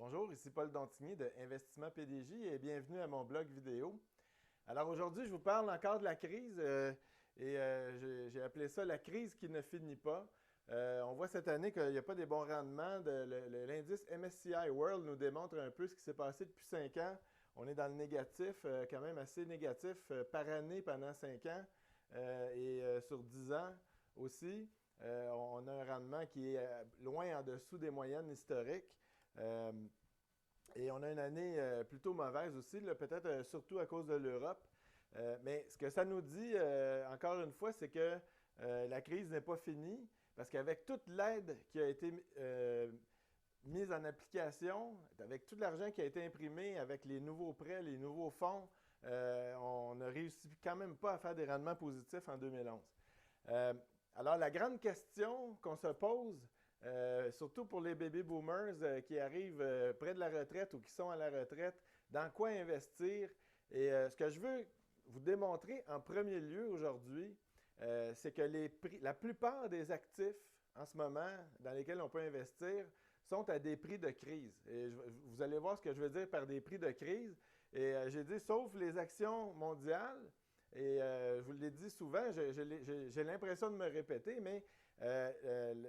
Bonjour, ici Paul Dontigny de Investissement PDJ et bienvenue à mon blog vidéo. Alors aujourd'hui, je vous parle encore de la crise j'ai appelé ça la crise qui ne finit pas. On voit cette année qu'il n'y a pas des bons rendements. L'indice MSCI World nous démontre un peu ce qui s'est passé depuis 5 ans. On est dans le négatif, quand même assez négatif par année pendant 5 ans sur 10 ans aussi. On a un rendement qui est loin en dessous des moyennes historiques. Euh, et on a une année plutôt mauvaise aussi, peut-être surtout à cause de l'Europe. Mais ce que ça nous dit, encore une fois, c'est que la crise n'est pas finie, parce qu'avec toute l'aide qui a été mise en application, avec tout l'argent qui a été imprimé, avec les nouveaux prêts, les nouveaux fonds, on n'a réussi quand même pas à faire des rendements positifs en 2011. Euh, alors, la grande question qu'on se pose, surtout pour les baby boomers qui arrivent près de la retraite ou qui sont à la retraite, dans quoi investir? Et ce que je veux vous démontrer en premier lieu aujourd'hui, c'est que la plupart des actifs en ce moment dans lesquels on peut investir sont à des prix de crise. Et vous allez voir ce que je veux dire par des prix de crise. Et j'ai dit, sauf les actions mondiales, et je vous l'ai dit souvent, j'ai l'impression de me répéter, mais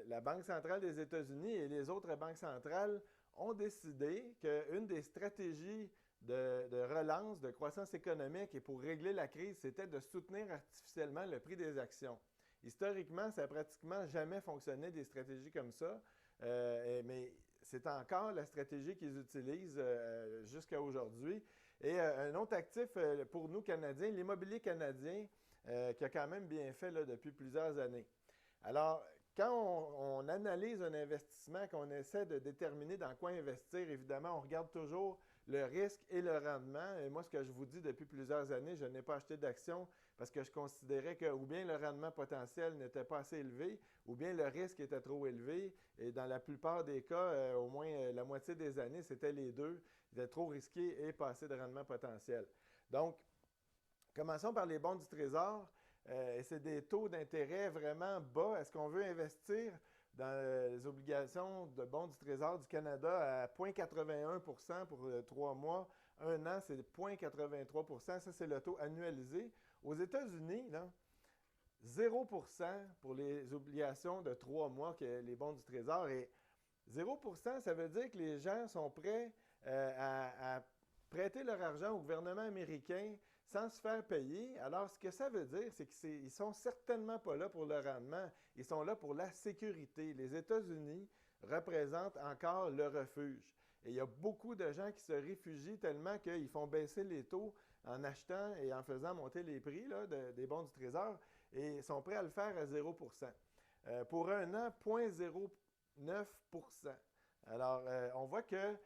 la Banque centrale des États-Unis et les autres banques centrales ont décidé qu'une des stratégies de relance, de croissance économique et pour régler la crise, c'était de soutenir artificiellement le prix des actions. Historiquement, ça n'a pratiquement jamais fonctionné des stratégies comme ça, mais c'est encore la stratégie qu'ils utilisent jusqu'à aujourd'hui. Et un autre actif pour nous Canadiens, l'immobilier canadien, qui a quand même bien fait là, depuis plusieurs années. Alors, quand on analyse un investissement, qu'on essaie de déterminer dans quoi investir, évidemment, on regarde toujours le risque et le rendement. Et moi, ce que je vous dis depuis plusieurs années, je n'ai pas acheté d'actions parce que je considérais que ou bien le rendement potentiel n'était pas assez élevé, ou bien le risque était trop élevé. Et dans la plupart des cas, au moins la moitié des années, c'était les deux. Il était trop risqué et pas assez de rendement potentiel. Donc, commençons par les bons du Trésor. Et c'est des taux d'intérêt vraiment bas. Est-ce qu'on veut investir dans les obligations de bons du Trésor du Canada à 0,81 pour 3 mois? Un an, c'est 0,83 Ça, c'est le taux annualisé. Aux États-Unis, là, 0 pour les obligations de 3 mois, que les bons du Trésor. Et 0 ça veut dire que les gens sont prêts à prêter leur argent au gouvernement américain sans se faire payer. Alors, ce que ça veut dire, c'est qu'ils ne sont certainement pas là pour le rendement. Ils sont là pour la sécurité. Les États-Unis représentent encore le refuge. Et il y a beaucoup de gens qui se réfugient tellement qu'ils font baisser les taux en achetant et en faisant monter les prix là, des bons du Trésor et sont prêts à le faire à 0 pour un an, 0,09 Alors, on voit que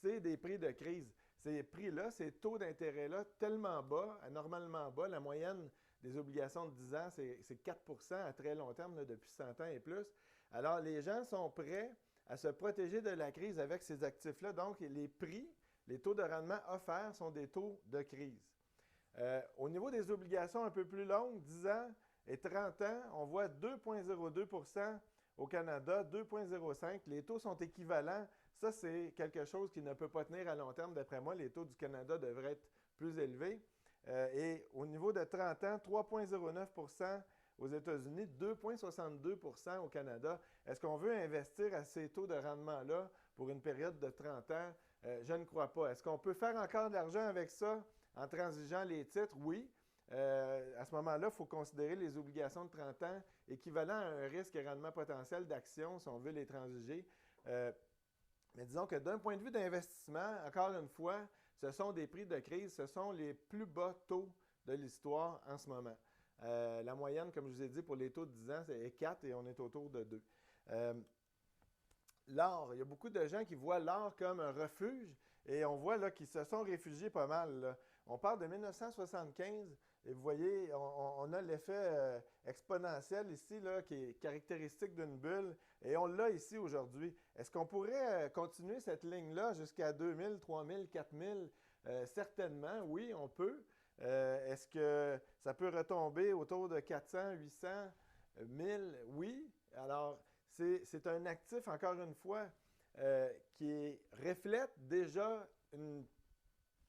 c'est des prix de crise. Ces prix-là, ces taux d'intérêt-là, tellement bas, anormalement bas. La moyenne des obligations de 10 ans, c'est 4 à très long terme, là, depuis 100 ans et plus. Alors, les gens sont prêts à se protéger de la crise avec ces actifs-là. Donc, les prix, les taux de rendement offerts sont des taux de crise. Au niveau des obligations un peu plus longues, 10 ans et 30 ans, on voit 2,02 au Canada, 2,05. Les taux sont équivalents. Ça, c'est quelque chose qui ne peut pas tenir à long terme. D'après moi, les taux du Canada devraient être plus élevés. Et au niveau de 30 ans, 3,09 aux États-Unis, 2,62 au Canada. Est-ce qu'on veut investir à ces taux de rendement-là pour une période de 30 ans? Je ne crois pas. Est-ce qu'on peut faire encore de l'argent avec ça en transigeant les titres? Oui. À ce moment-là, il faut considérer les obligations de 30 ans équivalent à un risque et rendement potentiel d'action si on veut les transiger. Mais disons que d'un point de vue d'investissement, encore une fois, ce sont des prix de crise, ce sont les plus bas taux de l'histoire en ce moment. La moyenne, comme je vous ai dit, pour les taux de 10 ans, c'est 4 et on est autour de 2. L'or, il y a beaucoup de gens qui voient l'or comme un refuge et on voit là qu'ils se sont réfugiés pas mal. Là. On parle de 1975 et vous voyez, on a l'effet exponentiel ici là, qui est caractéristique d'une bulle et on l'a ici aujourd'hui. Est-ce qu'on pourrait continuer cette ligne-là jusqu'à 2000, 3000, 4000? Certainement, oui, on peut. Est-ce que ça peut retomber autour de 400, 800, 1000? Oui. Alors, c'est un actif, encore une fois, qui reflète déjà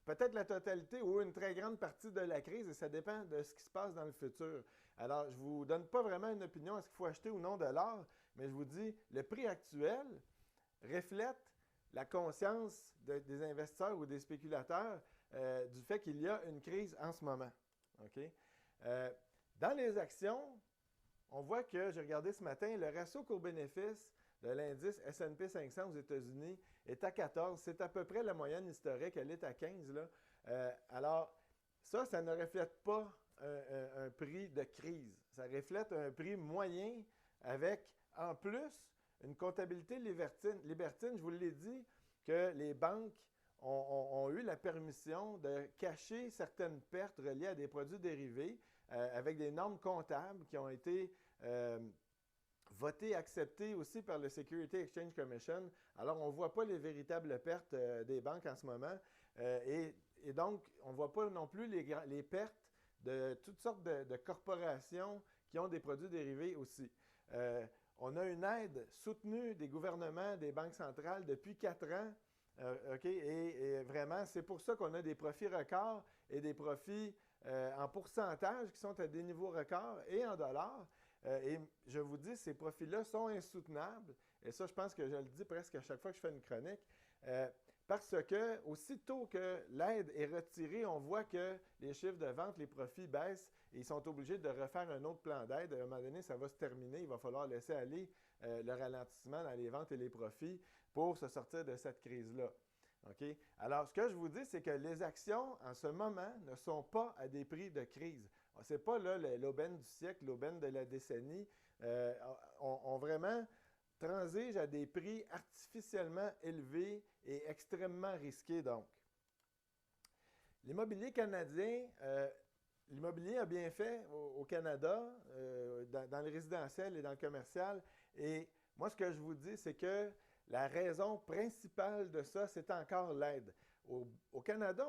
peut-être la totalité ou une très grande partie de la crise, et ça dépend de ce qui se passe dans le futur. Alors, je ne vous donne pas vraiment une opinion, est-ce qu'il faut acheter ou non de l'or, mais je vous dis, le prix actuel reflète la conscience des investisseurs ou des spéculateurs du fait qu'il y a une crise en ce moment. Okay? Dans les actions, on voit que, j'ai regardé ce matin, le ratio court-bénéfice de l'indice S&P 500 aux États-Unis est à 14. C'est à peu près la moyenne historique, elle est à 15. Là. Alors, ça ne reflète pas un prix de crise. Ça reflète un prix moyen avec, en plus, une comptabilité libertine. Je vous l'ai dit que les banques ont eu la permission de cacher certaines pertes reliées à des produits dérivés avec des normes comptables qui ont été votées, acceptées aussi par le Security Exchange Commission. Alors, on ne voit pas les véritables pertes des banques en ce moment. Et donc, on ne voit pas non plus les pertes de toutes sortes de corporations qui ont des produits dérivés aussi. On a une aide soutenue des gouvernements, des banques centrales depuis 4 ans. Et vraiment, c'est pour ça qu'on a des profits records et des profits en pourcentage qui sont à des niveaux records et en dollars. Et je vous dis, ces profits-là sont insoutenables. Et ça, je pense que je le dis presque à chaque fois que je fais une chronique. Parce que, aussitôt que l'aide est retirée, on voit que les chiffres de vente, les profits baissent et ils sont obligés de refaire un autre plan d'aide. À un moment donné, ça va se terminer. Il va falloir laisser aller le ralentissement dans les ventes et les profits pour se sortir de cette crise-là. Okay? Alors, ce que je vous dis, c'est que les actions, en ce moment, ne sont pas à des prix de crise. Ce n'est pas l'aubaine du siècle, l'aubaine de la décennie. On vraiment transige à des prix artificiellement élevés et extrêmement risqués, donc. L'immobilier canadien, l'immobilier a bien fait au Canada, dans le résidentiel et dans le commercial. Et moi, ce que je vous dis, c'est que la raison principale de ça, c'est encore l'aide. Au Canada,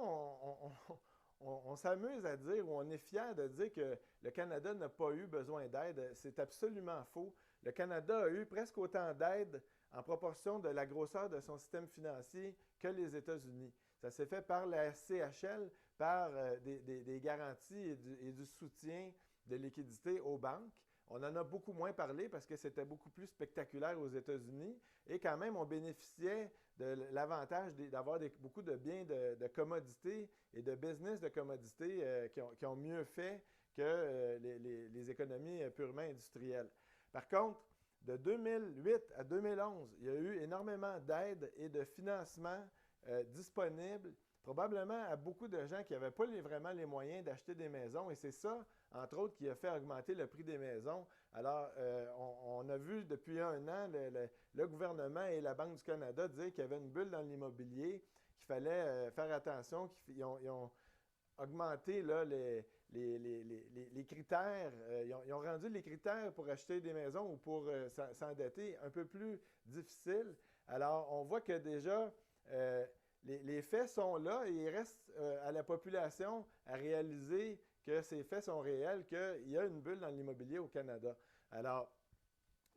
on s'amuse à dire, ou on est fier de dire que le Canada n'a pas eu besoin d'aide. C'est absolument faux. Le Canada a eu presque autant d'aide en proportion de la grosseur de son système financier que les États-Unis. Ça s'est fait par la CHL, par des garanties et du soutien de liquidité aux banques. On en a beaucoup moins parlé parce que c'était beaucoup plus spectaculaire aux États-Unis et quand même, on bénéficiait de l'avantage d'avoir beaucoup de biens de commodité et de business de commodité qui ont mieux fait que les économies purement industrielles. Par contre, de 2008 à 2011, il y a eu énormément d'aides et de financements disponibles, probablement à beaucoup de gens qui n'avaient pas vraiment les moyens d'acheter des maisons. Et c'est ça, entre autres, qui a fait augmenter le prix des maisons. Alors, on a vu depuis un an le gouvernement et la Banque du Canada dire qu'il y avait une bulle dans l'immobilier, qu'il fallait faire attention, qu'ils ont augmenté là, les critères. Ils ont rendu les critères pour acheter des maisons ou pour s'endetter un peu plus difficiles. Alors, on voit que déjà, les faits sont là et il reste à la population à réaliser que ces faits sont réels, qu'il y a une bulle dans l'immobilier au Canada. Alors,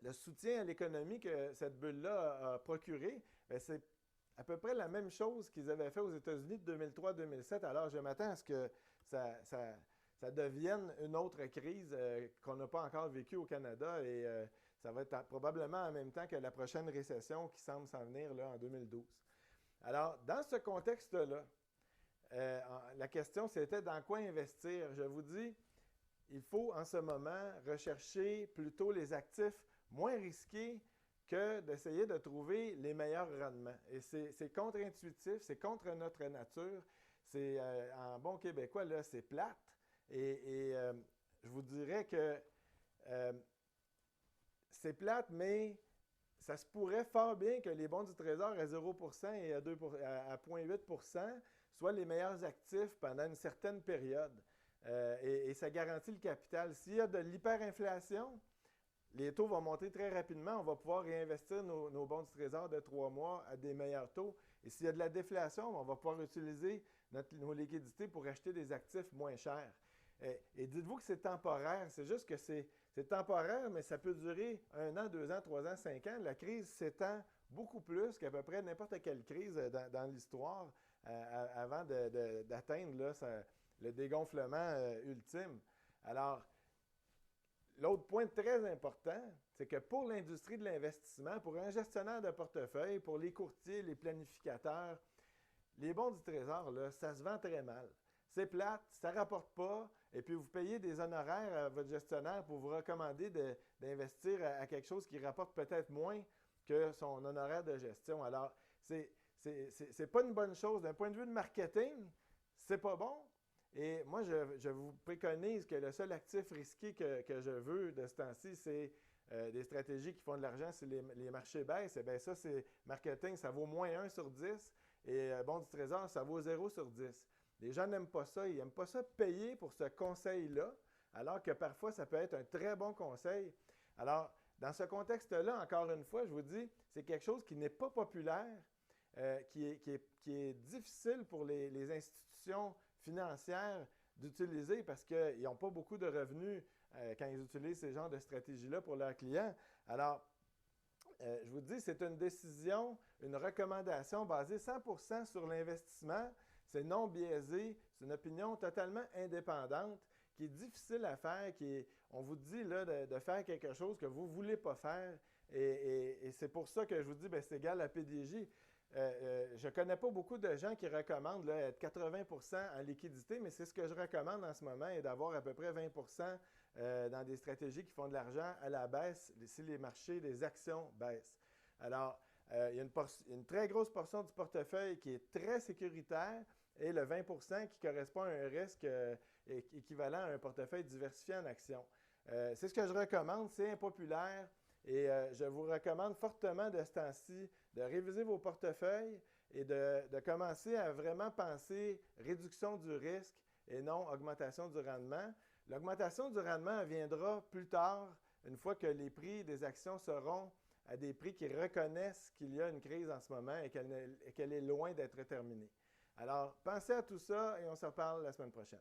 le soutien à l'économie que cette bulle-là a procuré, c'est à peu près la même chose qu'ils avaient fait aux États-Unis de 2003-2007. Alors, je m'attends à ce que ça devienne une autre crise qu'on n'a pas encore vécue au Canada et ça va être probablement en même temps que la prochaine récession qui semble s'en venir là, en 2012. Alors, dans ce contexte-là, la question c'était dans quoi investir. Je vous dis, il faut en ce moment rechercher plutôt les actifs moins risqués que d'essayer de trouver les meilleurs rendements. Et c'est contre-intuitif, c'est contre notre nature. C'est, en bon québécois, là, c'est plate. Et je vous dirais que c'est plate, mais ça se pourrait fort bien que les bons du Trésor à 0% et à 0,8% soient les meilleurs actifs pendant une certaine période. Et ça garantit le capital. S'il y a de l'hyperinflation, les taux vont monter très rapidement. On va pouvoir réinvestir nos bons du Trésor de 3 mois à des meilleurs taux. Et s'il y a de la déflation, on va pouvoir utiliser nos liquidités pour acheter des actifs moins chers. Et dites-vous que c'est temporaire. C'est juste que c'est c'est temporaire, mais ça peut durer 1 an, 2 ans, 3 ans, 5 ans. La crise s'étend beaucoup plus qu'à peu près n'importe quelle crise dans l'histoire avant d'atteindre là, le dégonflement ultime. Alors, l'autre point très important, c'est que pour l'industrie de l'investissement, pour un gestionnaire de portefeuille, pour les courtiers, les planificateurs, les bons du Trésor, là, ça se vend très mal. C'est plate, ça ne rapporte pas, et puis vous payez des honoraires à votre gestionnaire pour vous recommander d'investir à quelque chose qui rapporte peut-être moins que son honoraire de gestion. Alors, c'est pas une bonne chose. D'un point de vue de marketing, c'est pas bon. Et moi, je vous préconise que le seul actif risqué que je veux de ce temps-ci, c'est des stratégies qui font de l'argent si les marchés baissent. Et bien ça, c'est marketing, ça vaut moins 1 sur 10. Et bon du Trésor, ça vaut 0 sur 10. Les gens n'aiment pas ça. Ils n'aiment pas ça payer pour ce conseil-là, alors que parfois, ça peut être un très bon conseil. Alors, dans ce contexte-là, encore une fois, je vous dis, c'est quelque chose qui n'est pas populaire, qui est difficile pour les institutions financières d'utiliser parce qu'ils n'ont pas beaucoup de revenus quand ils utilisent ces genres de stratégies-là pour leurs clients. Alors, je vous dis, c'est une décision, une recommandation basée 100% sur l'investissement. C'est non biaisé, c'est une opinion totalement indépendante qui est difficile à faire, on vous dit là, de faire quelque chose que vous ne voulez pas faire. Et c'est pour ça que je vous dis, c'est égal à PDJ. Je ne connais pas beaucoup de gens qui recommandent là, être 80% en liquidité, mais c'est ce que je recommande en ce moment, et d'avoir à peu près 20% dans des stratégies qui font de l'argent à la baisse si les marchés, les actions baissent. Alors, il y a une très grosse portion du portefeuille qui est très sécuritaire et le 20% qui correspond à un risque équivalent à un portefeuille diversifié en actions. C'est ce que je recommande, c'est impopulaire. Et je vous recommande fortement de ce temps-ci de réviser vos portefeuilles et de commencer à vraiment penser réduction du risque et non augmentation du rendement. L'augmentation du rendement viendra plus tard, une fois que les prix des actions seront à des prix qui reconnaissent qu'il y a une crise en ce moment et qu'elle est loin d'être terminée. Alors, pensez à tout ça et on se reparle la semaine prochaine.